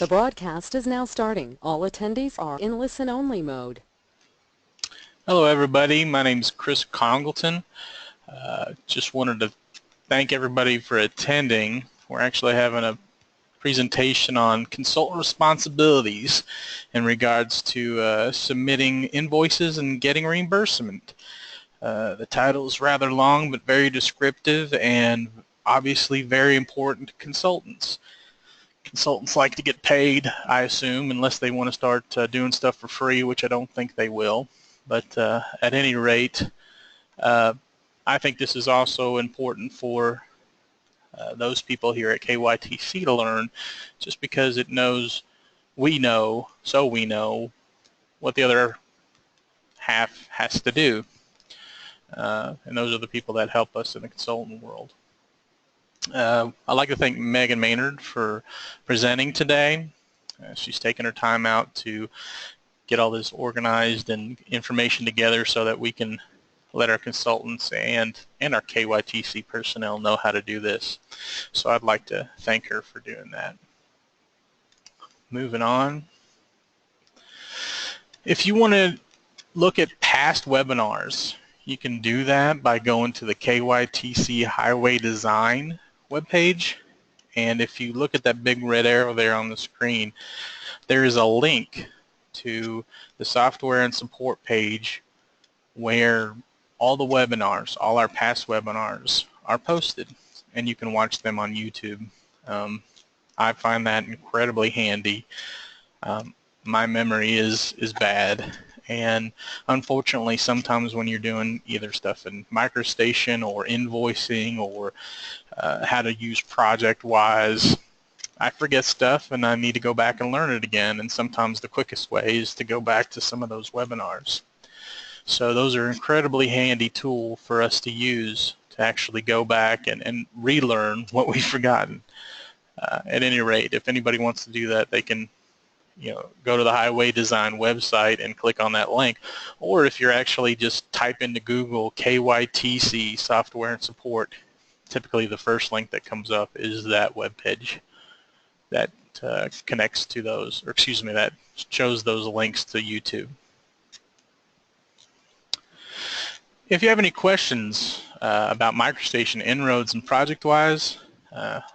The broadcast is now starting. All attendees are in listen-only mode. Hello everybody, my name is Chris Congleton. Just wanted to thank everybody for attending. We're actually having a presentation on consultant responsibilities in regards to submitting invoices and getting reimbursement. The title is rather long but very descriptive and obviously very important to consultants. Consultants like to get paid, I assume, unless they want to start doing stuff for free, which I don't think they will. But at any rate, I think this is also important for those people here at KYTC to learn, just because it knows we know what the other half has to do. And those are the people that help us in the consultant world. I'd like to thank Megan Maynard for presenting today. She's taken her time out to get all this organized and information together so that we can let our consultants and our KYTC personnel know how to do this. So I'd like to thank her for doing that. Moving on. If you want to look at past webinars, you can do that by going to the KYTC Highway Design webpage. And if you look at that big red arrow there on the screen, there is a link to the software and support page where all the webinars, all our past webinars are posted, and you can watch them on YouTube. I find that incredibly handy. My memory is bad, and unfortunately sometimes when you're doing either stuff in MicroStation or invoicing or how to use ProjectWise, I forget stuff and I need to go back and learn it again, and sometimes the quickest way is to go back to some of those webinars. So those are incredibly handy tool for us to use to actually go back and relearn what we've forgotten. At any rate, if anybody wants to do that, they can go to the Highway Design website and click on that link. Or if you're actually just type into Google KYTC software and support, typically the first link that comes up is that web page that connects to those, or excuse me, that shows those links to YouTube. If you have any questions about MicroStation, Inroads, and ProjectWise,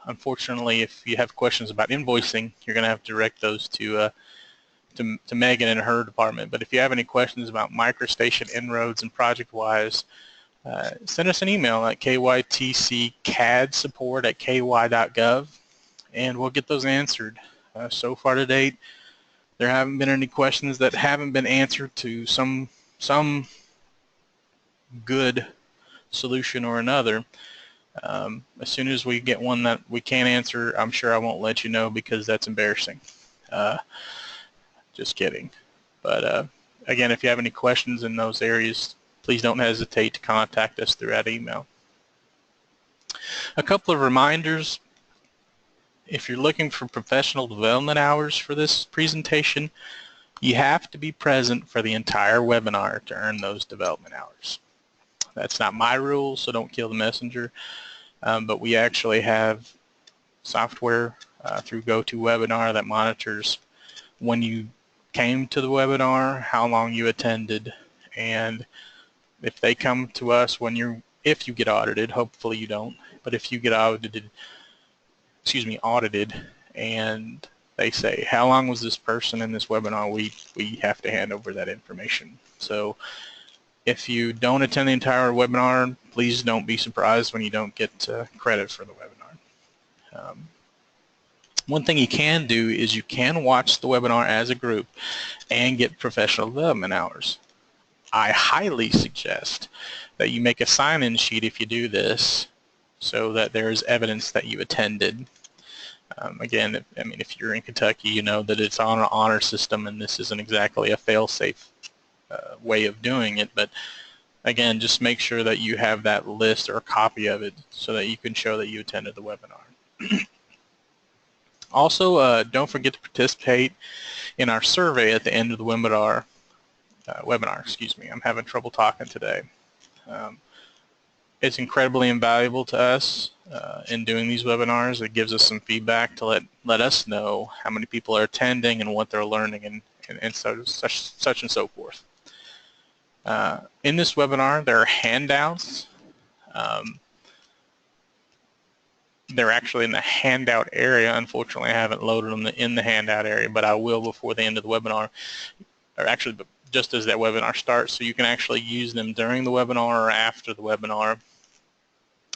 unfortunately, if you have questions about invoicing, you're going to have to direct those to Megan and her department. But if you have any questions about MicroStation, Inroads, and ProjectWise, send us an email at kytcadsupport@ky.gov, and we'll get those answered. So far to date, there haven't been any questions that haven't been answered to some good solution or another. As soon as we get one that we can't answer, I'm sure I won't let you know, because that's embarrassing. Just kidding. But again, if you have any questions in those areas, please don't hesitate to contact us through that email. A couple of reminders. If you're looking for professional development hours for this presentation, you have to be present for the entire webinar to earn those development hours. That's not my rule, so don't kill the messenger. But we actually have software through GoToWebinar that monitors when you came to the webinar, how long you attended, and if they come to us if you get audited, hopefully you don't, but if you get audited, and they say, how long was this person in this webinar, we have to hand over that information. So if you don't attend the entire webinar, please don't be surprised when you don't get credit for the webinar. One thing you can do is you can watch the webinar as a group and get professional development hours. I highly suggest that you make a sign-in sheet if you do this, so that there is evidence that you attended. Again, if you're in Kentucky, you know that it's on an honor system, and this isn't exactly a fail-safe way of doing it, but again, just make sure that you have that list or a copy of it so that you can show that you attended the webinar. Also, don't forget to participate in our survey at the end of the webinar. I'm having trouble talking today. It's incredibly invaluable to us in doing these webinars. It gives us some feedback to let us know how many people are attending and what they're learning and such and so forth. In this webinar, there are handouts. They're actually in the handout area. Unfortunately, I haven't loaded them in the handout area, but I will before the end of the webinar, or actually just as that webinar starts, so you can actually use them during the webinar or after the webinar.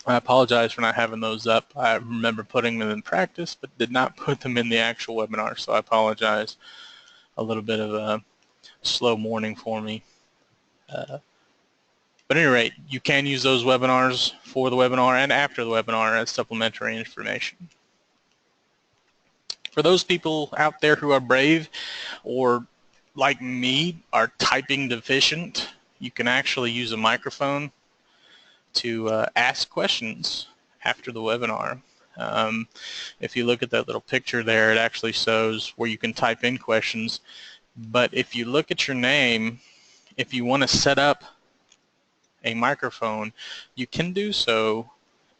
I apologize for not having those up. I remember putting them in practice, but did not put them in the actual webinar, so I apologize. A little bit of a slow morning for me. But at any rate, you can use those webinars for the webinar and after the webinar as supplementary information. For those people out there who are brave or, like me, are typing deficient, you can actually use a microphone to ask questions after the webinar. If you look at that little picture there, it actually shows where you can type in questions. But if you look at your name, if you want to set up a microphone, you can do so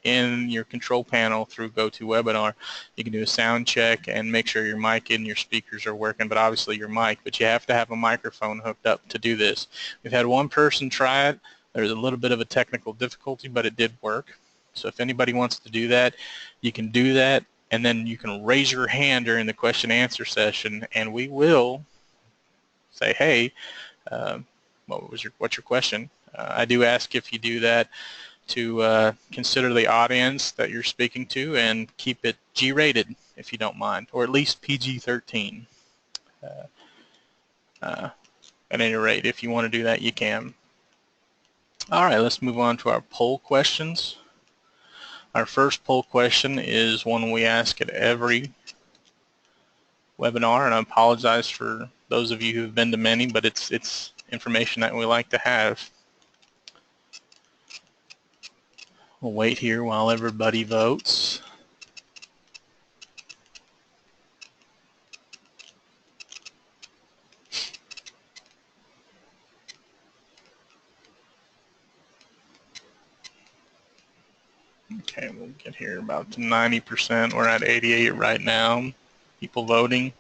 in your control panel through GoToWebinar. You can do a sound check and make sure your mic and your speakers are working, but obviously your mic, but you have to have a microphone hooked up to do this. We've had one person try it. There's a little bit of a technical difficulty, but it did work. So if anybody wants to do that, you can do that, and then you can raise your hand during the question and answer session, and we will say, hey, what's your question? I do ask if you do that to consider the audience that you're speaking to and keep it G-rated if you don't mind, or at least PG-13. At any rate, if you want to do that, you can. All right, let's move on to our poll questions. Our first poll question is one we ask at every webinar, and I apologize for those of you who've been to many, but it's information that we like to have. We'll wait here while everybody votes. Okay, we'll get here about to 90%. We're at 88 right now. People voting.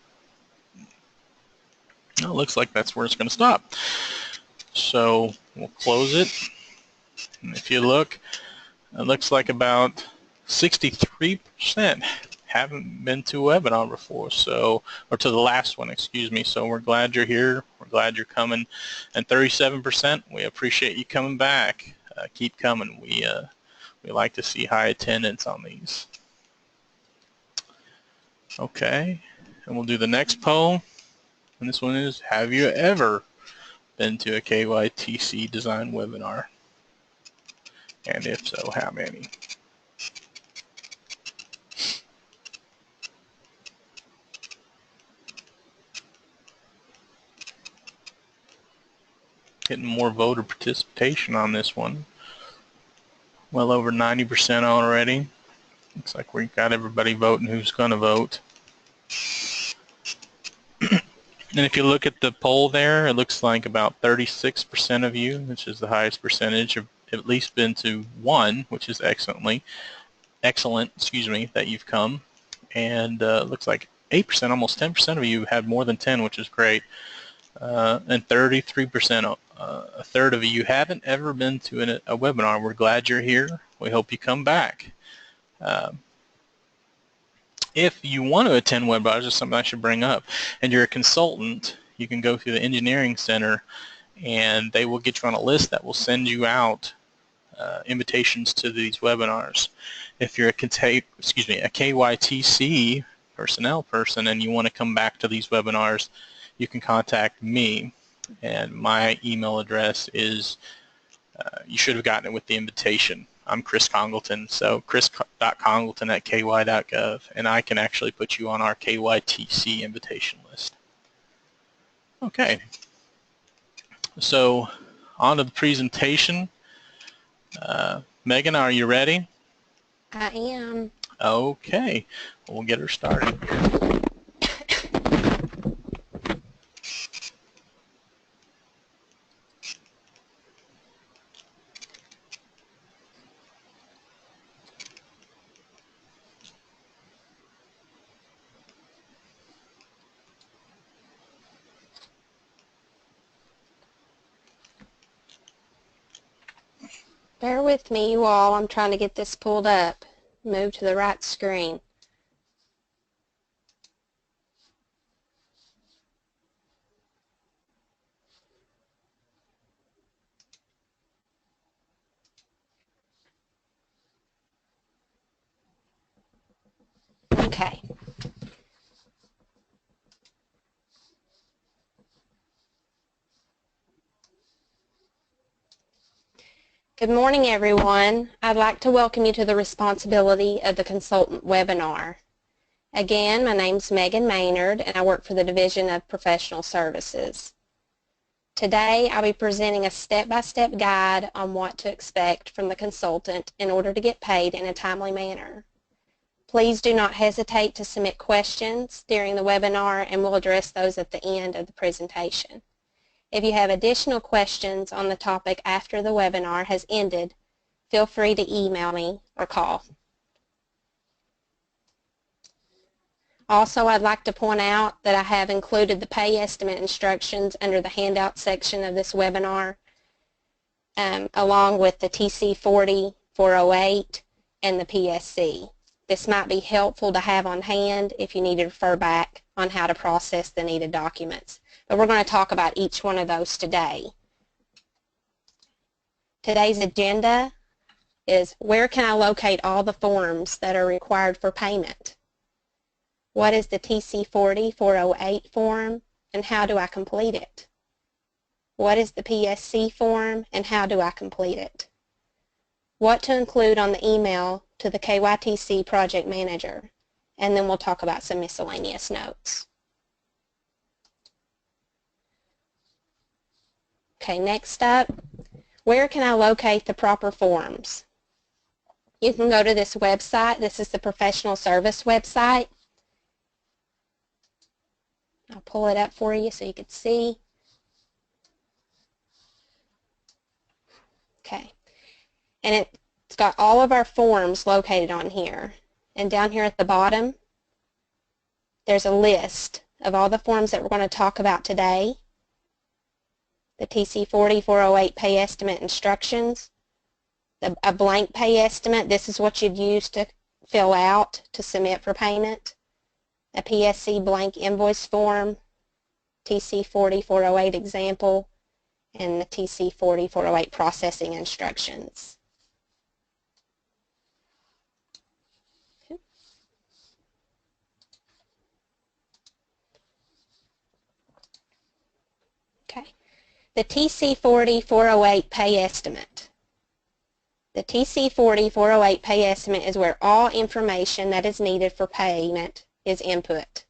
Oh, it looks like that's where it's going to stop. So we'll close it. And if you look, it looks like about 63% haven't been to a webinar before, so, or to the last one, excuse me. So we're glad you're here. We're glad you're coming. And 37%, we appreciate you coming back. Keep coming. We like to see high attendance on these. Okay, and we'll do the next poll. And this one is, have you ever been to a KYTC design webinar? And if so, how many? Getting more voter participation on this one. Well over 90% already. Looks like we've got everybody voting who's going to vote. And if you look at the poll there, it looks like about 36% of you, which is the highest percentage, have at least been to one, which is excellent, that you've come. And it looks like 8%, almost 10% of you have had more than 10, which is great. And 33%, a third of you haven't ever been to a webinar. We're glad you're here. We hope you come back. If you want to attend webinars, it's something I should bring up, and you're a consultant, you can go through the Engineering Center, and they will get you on a list that will send you out invitations to these webinars. If you're a KYTC personnel person and you want to come back to these webinars, you can contact me, and my email address is, you should have gotten it with the invitation. I'm Chris Congleton, so chris.congleton@ky.gov, and I can actually put you on our KYTC invitation list. Okay, so on to the presentation. Megan, are you ready? I am. Okay, we'll get her started. Bear with me, you all. I'm trying to get this pulled up. Move to the right screen. Okay. Good morning, everyone. I'd like to welcome you to the Responsibility of the Consultant webinar. Again, my name's Megan Maynard, and I work for the Division of Professional Services. Today, I'll be presenting a step-by-step guide on what to expect from the consultant in order to get paid in a timely manner. Please do not hesitate to submit questions during the webinar, and we'll address those at the end of the presentation. If you have additional questions on the topic after the webinar has ended, feel free to email me or call. Also, I'd like to point out that I have included the pay estimate instructions under the handout section of this webinar, along with the TC40, 408, and the PSC. This might be helpful to have on hand if you need to refer back on how to process the needed documents. But we're going to talk about each one of those today. Today's agenda is where can I locate all the forms that are required for payment? What is the TC40 408 form and how do I complete it? What is the PSC form and how do I complete it? What to include on the email to the KYTC project manager, and then we'll talk about some miscellaneous notes. Okay, next up, where can I locate the proper forms? You can go to this website. This is the professional service website. I'll pull it up for you so you can see. Okay, and it's got all of our forms located on here. And down here at the bottom, there's a list of all the forms that we're going to talk about today. The TC40 408 pay estimate instructions, a blank pay estimate, this is what you'd use to fill out to submit for payment, a PSC blank invoice form, TC40 408 example, and the TC40 408 processing instructions. Okay. The TC40 408 pay estimate. The TC40 408 pay estimate is where all information that is needed for payment is input.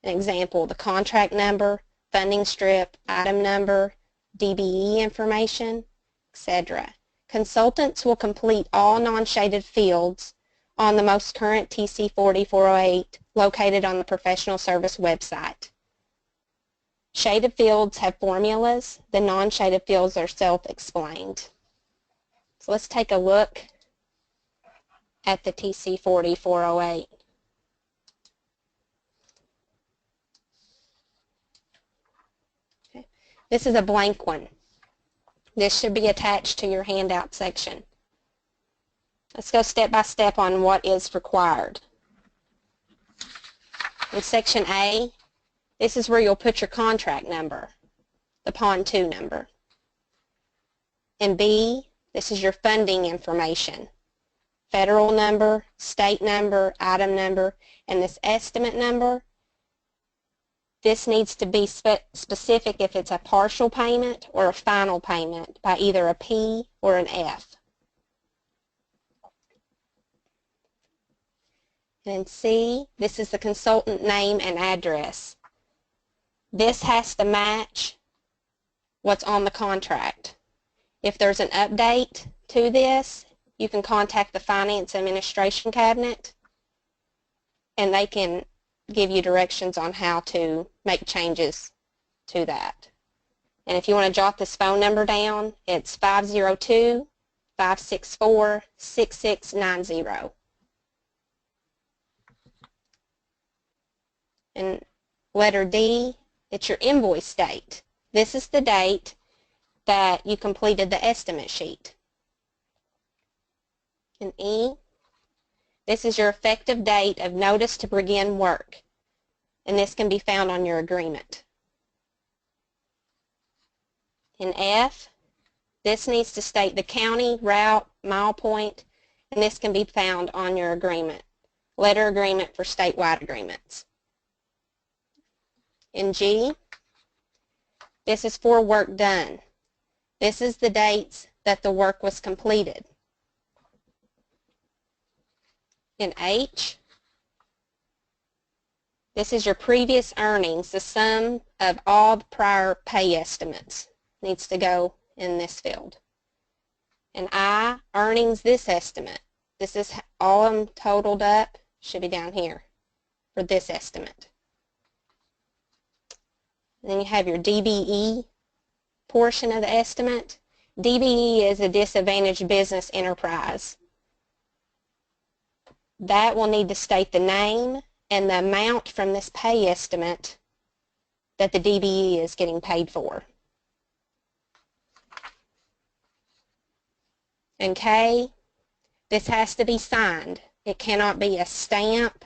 An example, the contract number, funding strip, item number, DBE information, etc. Consultants will complete all non-shaded fields on the most current TC40 408 located on the professional service website. Shaded fields have formulas. The non-shaded fields are self-explained. So let's take a look at the TC40 408. Okay. This is a blank one. This should be attached to your handout section. Let's go step by step on what is required. In section A, this is where you'll put your contract number, the PON 2 number. In B, this is your funding information, federal number, state number, item number, and this estimate number. This needs to be specific if it's a partial payment or a final payment by either a P or an F. And in C, this is the consultant name and address. This has to match what's on the contract. If there's an update to this, you can contact the Finance Administration Cabinet and they can give you directions on how to make changes to that. And if you want to jot this phone number down, it's 502-564-6690. And letter D, it's your invoice date. This is the date that you completed the estimate sheet. And E, this is your effective date of notice to begin work, and this can be found on your agreement. In F, this needs to state the county, route, mile point, and this can be found on your agreement, letter agreement for statewide agreements. In G, this is for work done. This is the dates that the work was completed. In H, this is your previous earnings, the sum of all the prior pay estimates needs to go in this field. And I, earnings this estimate. This is all of them totaled up, should be down here for this estimate. And then you have your DBE portion of the estimate. DBE is a disadvantaged business enterprise. That will need to state the name and the amount from this pay estimate that the DBE is getting paid for. And K, this has to be signed. It cannot be a stamp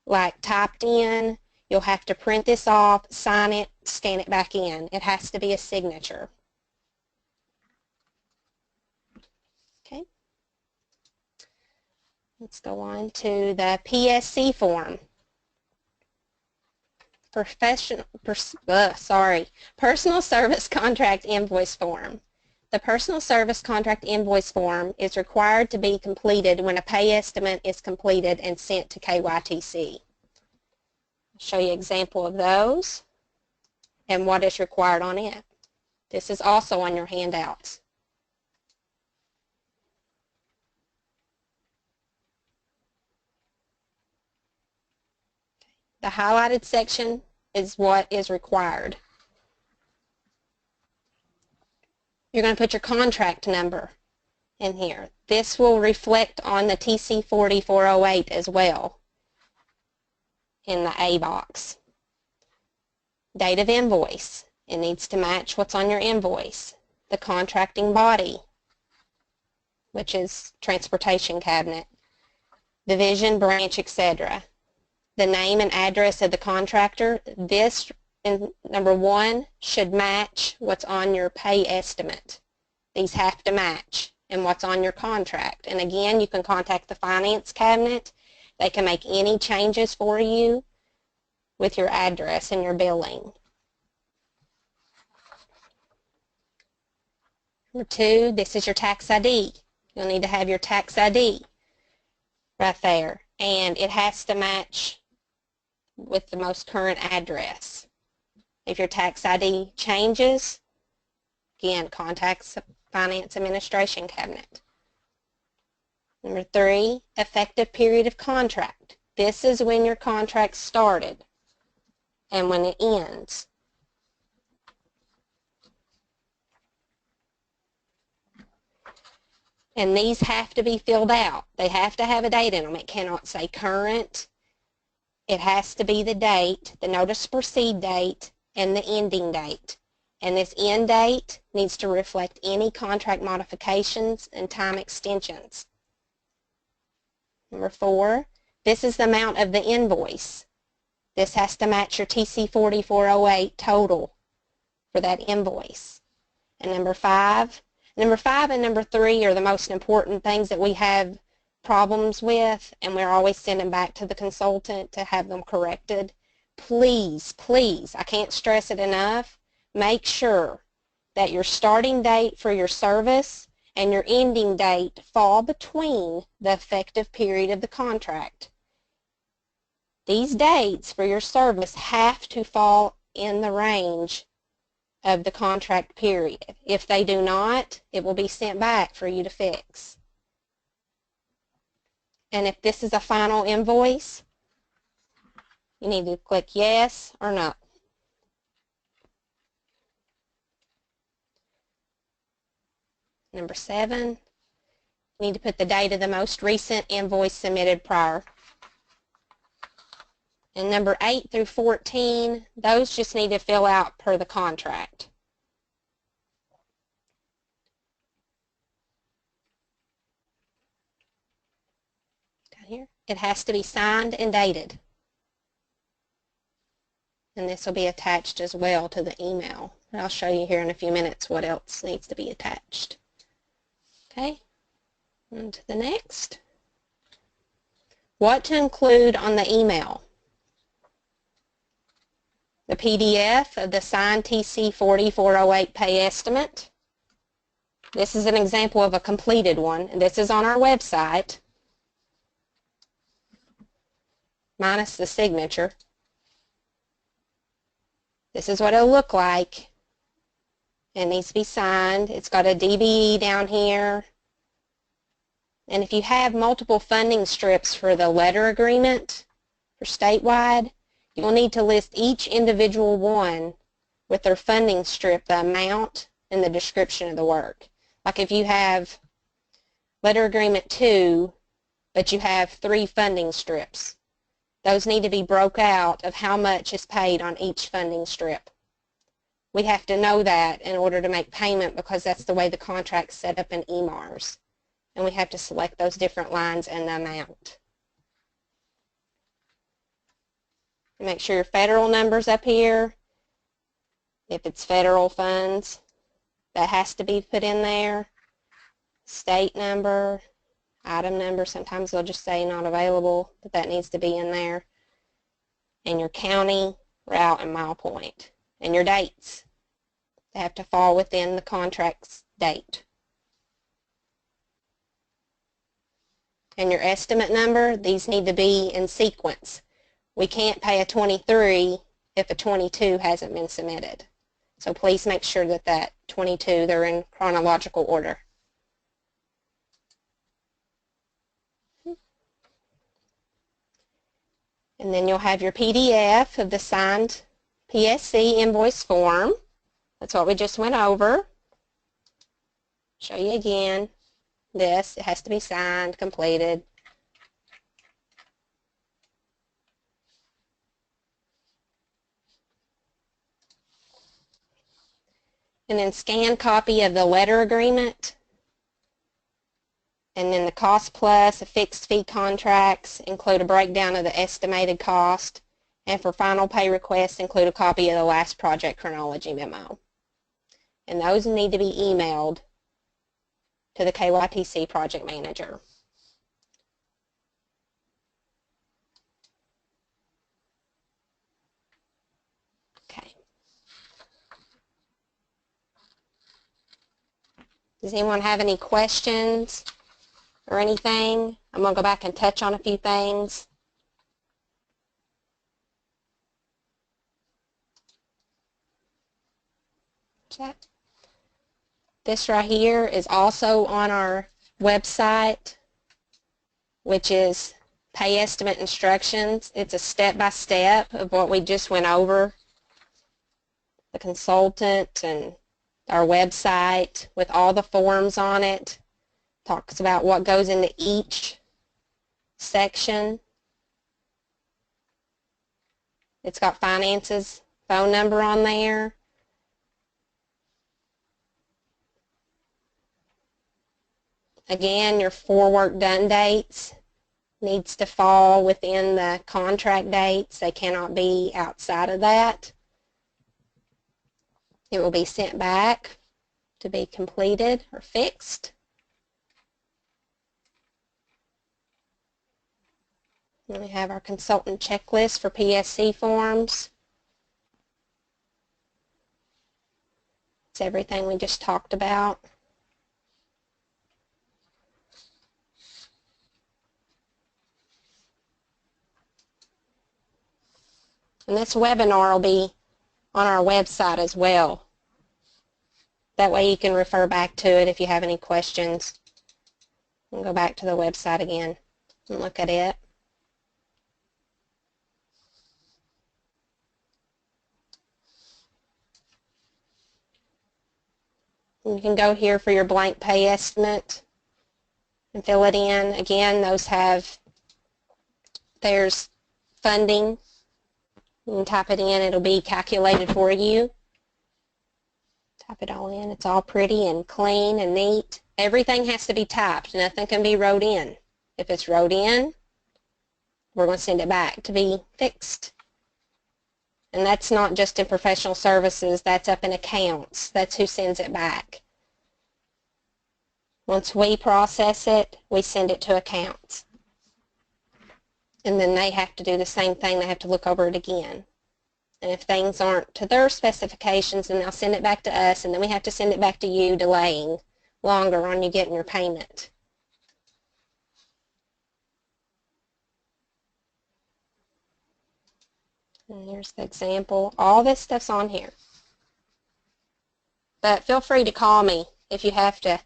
like typed in. You'll have to print this off, sign it, scan it back in. It has to be a signature. Okay. Let's go on to the PSC form. Personal Service Contract Invoice Form. The Personal Service Contract Invoice Form is required to be completed when a pay estimate is completed and sent to KYTC. I'll show you an example of those and what is required on it. This is also on your handouts. The highlighted section is what is required. You're going to put your contract number in here. This will reflect on the TC 4408 as well in the A box. Date of invoice. It needs to match what's on your invoice. The contracting body, which is transportation cabinet, division, branch, etc. The name and address of the contractor. This in number 1 should match what's on your pay estimate. These have to match and what's on your contract. And again, you can contact the finance cabinet. They can make any changes for you with your address and your billing. Number 2, this is your tax ID. You'll need to have your tax ID right there. And it has to match with the most current address. If your tax ID changes, again, contact the Finance Administration Cabinet. Number 3, effective period of contract. This is when your contract started and when it ends. And these have to be filled out. They have to have a date in them. It cannot say current. It has to be the date, the notice to proceed date, and the ending date. And this end date needs to reflect any contract modifications and time extensions. Number 4, this is the amount of the invoice. This has to match your TC 4408 total for that invoice. And number 5 and number 3 are the most important things that we have problems with, and we're always sending back to the consultant to have them corrected. Please, please, I can't stress it enough, make sure that your starting date for your service and your ending date fall between the effective period of the contract. These dates for your service have to fall in the range of the contract period. If they do not, it will be sent back for you to fix. And if this is a final invoice, you need to click yes or no. Number 7, you need to put the date of the most recent invoice submitted prior. And number 8 through 14, those just need to fill out per the contract. down here, it has to be signed and dated. And this will be attached as well to the email. And I'll show you here in a few minutes what else needs to be attached. Okay, on to the next. What to include on the email. The PDF of the signed TC 4408 pay estimate. This is an example of a completed one. This is on our website, minus the signature. This is what it'll look like. It needs to be signed. It's got a DBE down here. And if you have multiple funding strips for the letter agreement for statewide, you'll need to list each individual one with their funding strip, the amount, and the description of the work. Like if you have letter agreement 2, but you have 3 funding strips, those need to be broke out of how much is paid on each funding strip. We have to know that in order to make payment because that's the way the contract's set up in EMARS. And we have to select those different lines and the amount. Make sure your federal number's up here. If it's federal funds, that has to be put in there. State number, item number, sometimes they'll just say not available, but that needs to be in there. And your county, route, and mile point. And your dates. They have to fall within the contract's date. And your estimate number, these need to be in sequence. We can't pay a 23 if a 22 hasn't been submitted. So please make sure that that 22, they're in chronological order. And then you'll have your PDF of the signed PSC invoice form. That's what we just went over. Show you again. This, it has to be signed, completed. And then scanned copy of the letter agreement. And then the cost plus, the fixed fee contracts, include a breakdown of the estimated cost. And for final pay requests, include a copy of the last project chronology memo. And those need to be emailed to the KYTC project manager. Okay. Does anyone have any questions or anything? I'm going to go back and touch on a few things. Chat. This right here is also on our website, which is pay estimate instructions. It's a step-by-step of what we just went over. The consultant and our website with all the forms on it. Talks about what goes into each section. It's got finances, phone number on there. Again, your for work done dates needs to fall within the contract dates. They cannot be outside of that. It will be sent back to be completed or fixed. And we have our consultant checklist for PSC forms. It's everything we just talked about. And this webinar will be on our website as well. That way you can refer back to it if you have any questions. And go back to the website again and look at it. And you can go here for your blank pay estimate and fill it in. Again, those have, there's funding. You can type it in, it'll be calculated for you. Type it all in. It's all pretty and clean and neat. Everything has to be typed. Nothing can be wrote in. If it's wrote in, we're going to send it back to be fixed. And that's not just in professional services, that's up in accounts. That's who sends it back. Once we process it, we send it to accounts. And then they have to do the same thing. They have to look over it again. And if things aren't to their specifications, then they'll send it back to us, and then we have to send it back to you, delaying longer on you getting your payment. And here's the example. All this stuff's on here. But feel free to call me if you have to,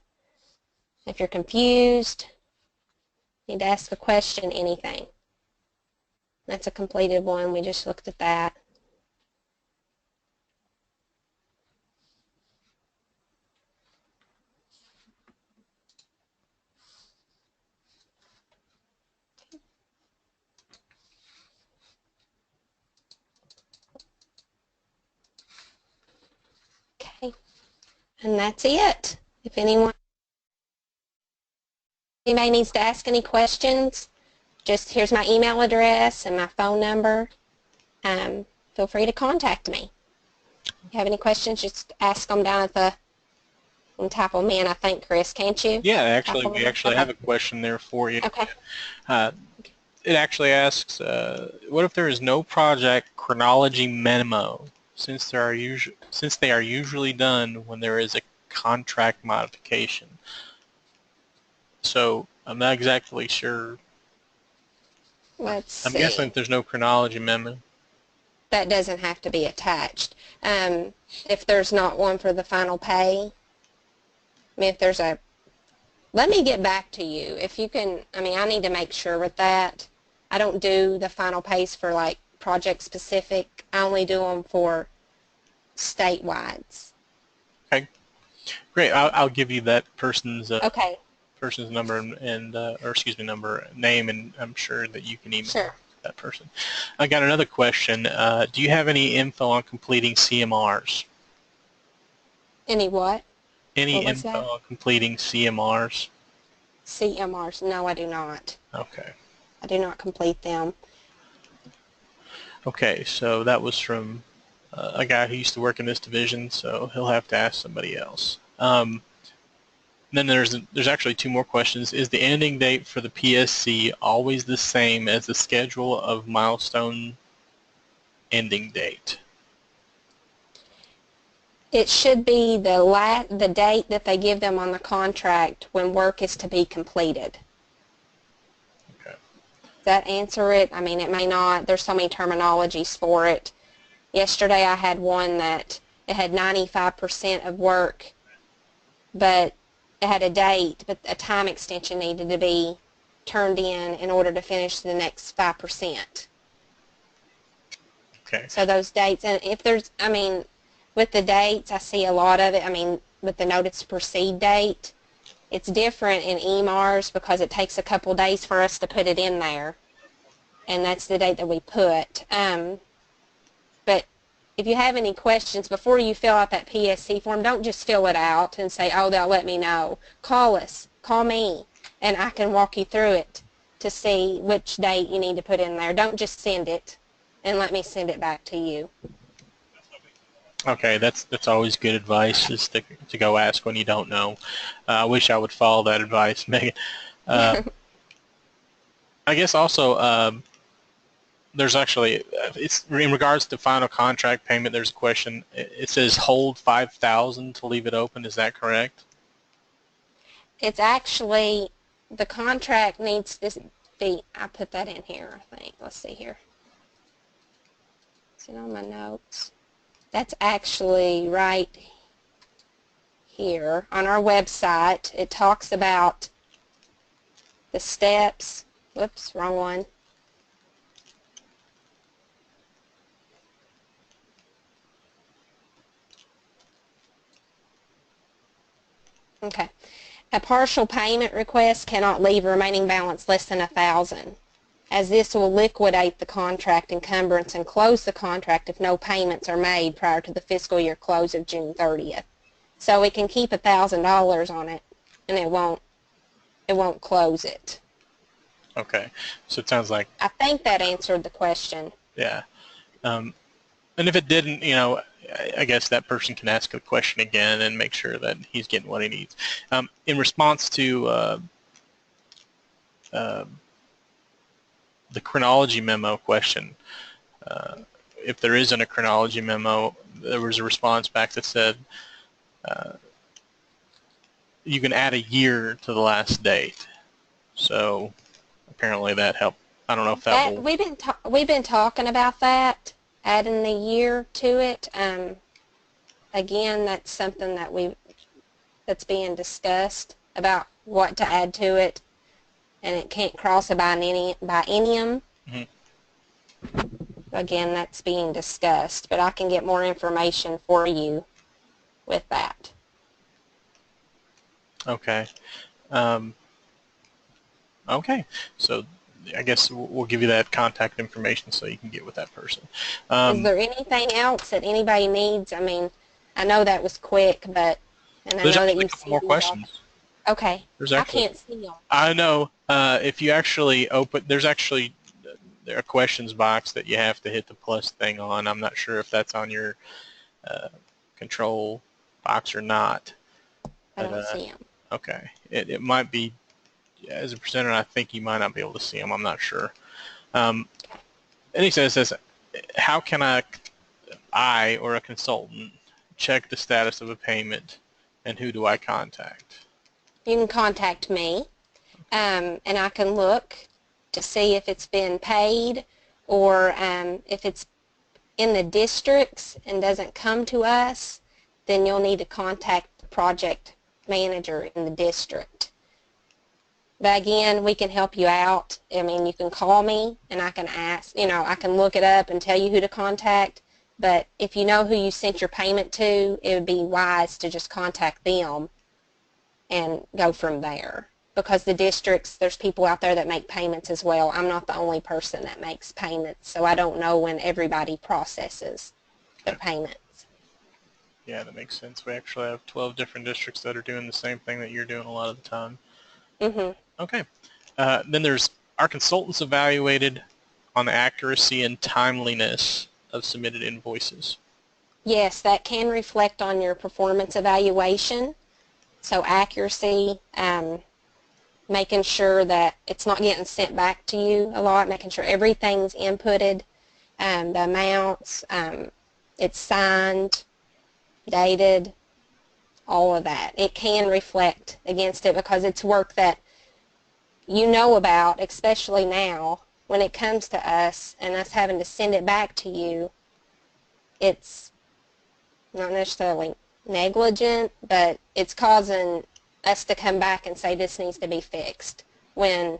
if you're confused, need to ask a question, anything. That's a completed one. We just looked at that. Okay. And that's it. If anybody needs to ask any questions, just here's my email address and my phone number. Feel free to contact me. If you have any questions, just ask them down at the type them in, I think, Chris, can't you? Yeah, actually, we actually have a question there for you. Okay. It actually asks, what if there is no project chronology memo, since they are usually done when there is a contract modification? So I'm not exactly sure. Let's I'm see. guessing if there's no chronology memo. That doesn't have to be attached. If there's not one for the final pay, I mean, if there's a, let me get back to you. If you can, I mean, I need to make sure with that. I don't do the final pays for like project specific. I only do them for statewide. Okay, great. I'll give you that person's Okay. person's number and or excuse me, name, and I'm sure that you can email that person. I got another question. Do you have any info on completing CMRs? Any what? Any What was info that? on completing CMRs? CMRs? No, I do not. Okay. I do not complete them. Okay, so that was from a guy who used to work in this division, so he'll have to ask somebody else. Then there's actually two more questions. Is the ending date for the PSC always the same as the schedule of milestone ending date? It should be the date that they give them on the contract when work is to be completed. Okay. Does that answer it? I mean, it may not. There's so many terminologies for it. Yesterday I had one that it had 95% of work, but it had a date, but a time extension needed to be turned in order to finish the next 5%. Okay. So those dates, and if there's, I mean, with the dates, I see a lot of it. I mean, with the notice to proceed date, it's different in EMARS because it takes a couple days for us to put it in there, and that's the date that we put. But if you have any questions, before you fill out that PSC form, don't just fill it out and say, oh, they'll let me know. Call us. Call me, and I can walk you through it to see which date you need to put in there. Don't just send it and let me send it back to you. Okay, that's always good advice, is to go ask when you don't know. I wish I would follow that advice, Megan. I guess also there's actually, it's in regards to final contract payment, there's a question. It says hold 5,000 to leave it open. Is that correct? It's actually, the contract needs to be, I put that in here, I think. Let's see here. Is it on my notes? That's actually right here on our website. It talks about the steps. Whoops, wrong one. Okay. A partial payment request cannot leave a remaining balance less than 1,000, as this will liquidate the contract encumbrance and close the contract if no payments are made prior to the fiscal year close of June 30th. So we can keep $1,000 on it, and it won't close it. Okay, so it sounds like, I think that answered the question. yeah. And if it didn't, you know, I guess that person can ask a question again and make sure that he's getting what he needs. In response to the chronology memo question, if there isn't a chronology memo, there was a response back that said you can add a year to the last date. So apparently that helped. I don't know if that will. We've been talking about that, adding the year to it. Again, that's something that's being discussed about what to add to it, and it can't cross a biennium. Mm-hmm. Again, that's being discussed, but I can get more information for you with that. Okay. Okay. So I guess we'll give you that contact information so you can get with that person. Is there anything else that anybody needs? I mean, I know that was quick, but and I There's know that actually a you've couple more seen it all. questions. Okay. There's I actually, can't see them. I know. If you actually open, there's actually a questions box that you have to hit the plus thing on. I'm not sure if that's on your control box or not. I don't see them. Okay. It might be, as a presenter, I think you might not be able to see them. I'm not sure. And he says, how can I or a consultant check the status of a payment, and who do I contact? You can contact me, and I can look to see if it's been paid, or if it's in the districts and doesn't come to us, then you'll need to contact the project manager in the district. But again, we can help you out. I mean, you can call me and I can ask, you know, I can look it up and tell you who to contact. But if you know who you sent your payment to, it would be wise to just contact them and go from there. Because the districts, there's people out there that make payments as well. I'm not the only person that makes payments, so I don't know when everybody processes their payments. Yeah, that makes sense. We actually have 12 different districts that are doing the same thing that you're doing a lot of the time. Mm-hmm. Okay. Then there's, our consultants evaluated on the accuracy and timeliness of submitted invoices. Yes, that can reflect on your performance evaluation. So accuracy, making sure that it's not getting sent back to you a lot, making sure everything's inputted, the amounts, it's signed, dated, all of that. It can reflect against it because it's work that you know about, especially now when it comes to us and us having to send it back to you. It's not necessarily negligent, but it's causing us to come back and say this needs to be fixed when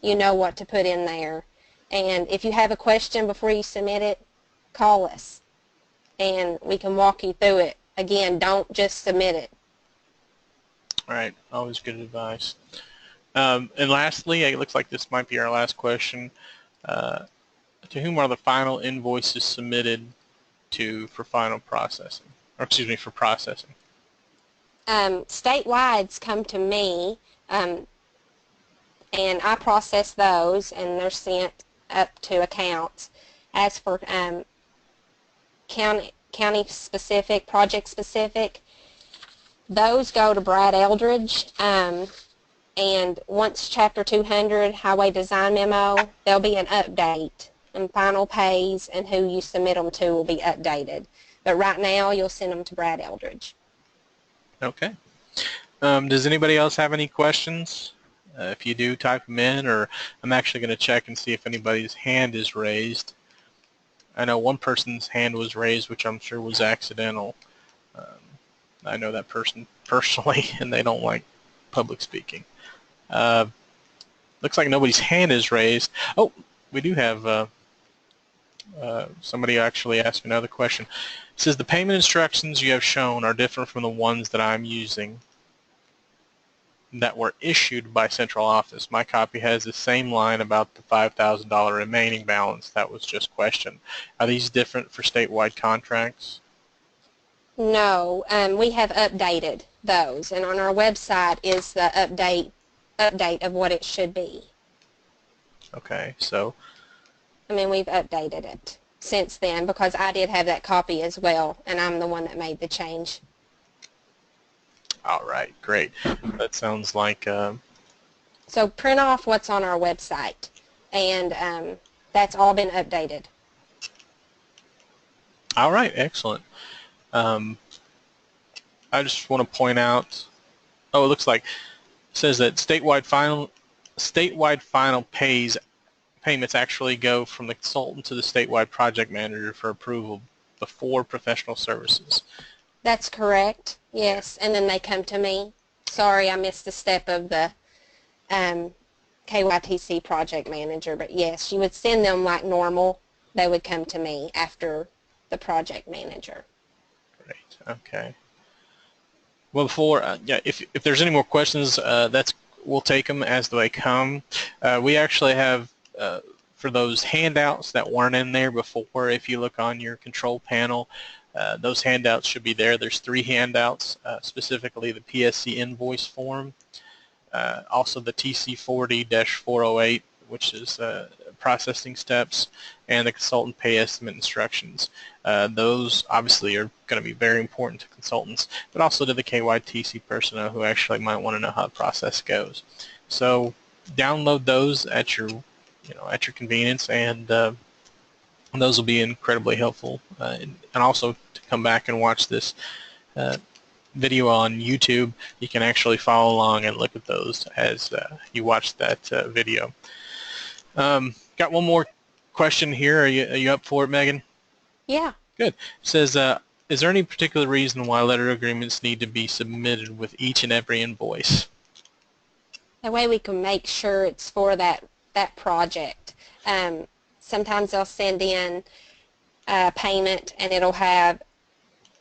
you know what to put in there. And if you have a question before you submit it, call us and we can walk you through it. Again, don't just submit it. All right, always good advice. And lastly, it looks like this might be our last question. To whom are the final invoices submitted to for final processing? Or excuse me, for processing? Statewides come to me, and I process those, and they're sent up to accounts. As for county specific, project specific, those go to Brad Eldridge. And once Chapter 200 Highway Design Memo, there'll be an update, and final pays and who you submit them to will be updated. But right now, you'll send them to Brad Eldridge. Okay. Does anybody else have any questions? If you do, type them in, or I'm actually going to check and see if anybody's hand is raised. I know one person's hand was raised, which I'm sure was accidental. I know that person personally, and they don't like public speaking. Looks like nobody's hand is raised. Oh, we do have somebody actually asked another question. It says the payment instructions you have shown are different from the ones that I'm using that were issued by central office. My copy has the same line about the $5,000 remaining balance that was just questioned. Are these different for statewide contracts? No, we have updated those, and on our website is the update of what it should be. Okay, so I mean, we've updated it since then because I did have that copy as well, and I'm the one that made the change. all right, great. That sounds like So print off what's on our website, and that's all been updated. all right, excellent. I just want to point out. Oh, it looks like it says that statewide final payments actually go from the consultant to the statewide project manager for approval before professional services. That's correct, yes, and then they come to me. Sorry, I missed a step of the KYTC project manager, but yes, you would send them like normal. They would come to me after the project manager. Great. Okay. Well, before yeah, if there's any more questions, we'll take them as they come. We actually have for those handouts that weren't in there before. If you look on your control panel, those handouts should be there. There's 3 handouts, specifically the PSC invoice form, also the TC40-408, which is processing steps, and the consultant pay estimate instructions. Those obviously are going to be very important to consultants, but also to the KYTC personnel who actually might want to know how the process goes. So download those at your convenience, and those will be incredibly helpful. And also to come back and watch this video on YouTube, you can actually follow along and look at those as you watch that video. Got one more question here. Are you up for it, Megan? Yeah. Good. It says, is there any particular reason why letter agreements need to be submitted with each and every invoice? That way we can make sure it's for that project. Sometimes they'll send in a payment and it'll have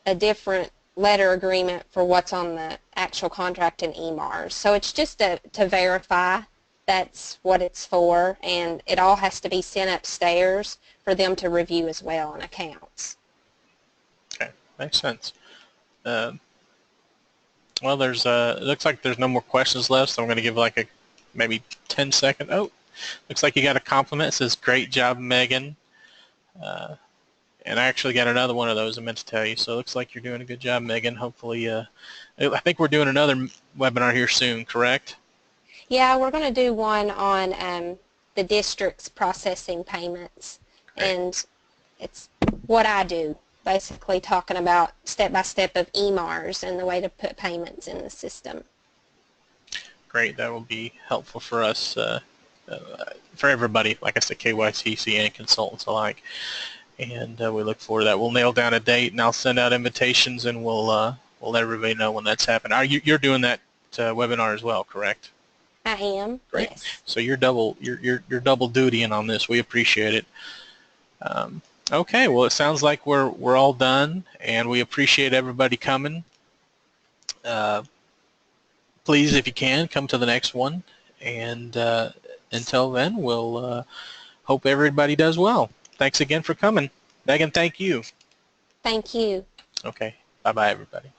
a different letter agreement for what's on the actual contract in EMARS. So it's just to verify that's what it's for, and it all has to be sent upstairs for them to review as well in accounts. Okay, makes sense. Well, there's it looks like there's no more questions left, so I'm going to give like a maybe 10-second. Oh, looks like you got a compliment. It says, "Great job, Megan." And I actually got another one of those I meant to tell you. So it looks like you're doing a good job, Megan. Hopefully, I think we're doing another webinar here soon, correct? Yeah, we're going to do one on the district's processing payments. Great. And it's what I do, basically talking about step-by-step of EMARS and the way to put payments in the system. Great. That will be helpful for us, for everybody, like I said, KYTC and consultants alike. And we look forward to that. We'll nail down a date, and I'll send out invitations, and we'll let everybody know when that's happening. You're doing that webinar as well, correct? I am. Great. Yes. So you're double dutying on this. We appreciate it. Okay. Well, it sounds like we're all done, and we appreciate everybody coming. Please, if you can, come to the next one. And until then, we'll hope everybody does well. Thanks again for coming. Megan, thank you. Thank you. Okay. Bye-bye, everybody.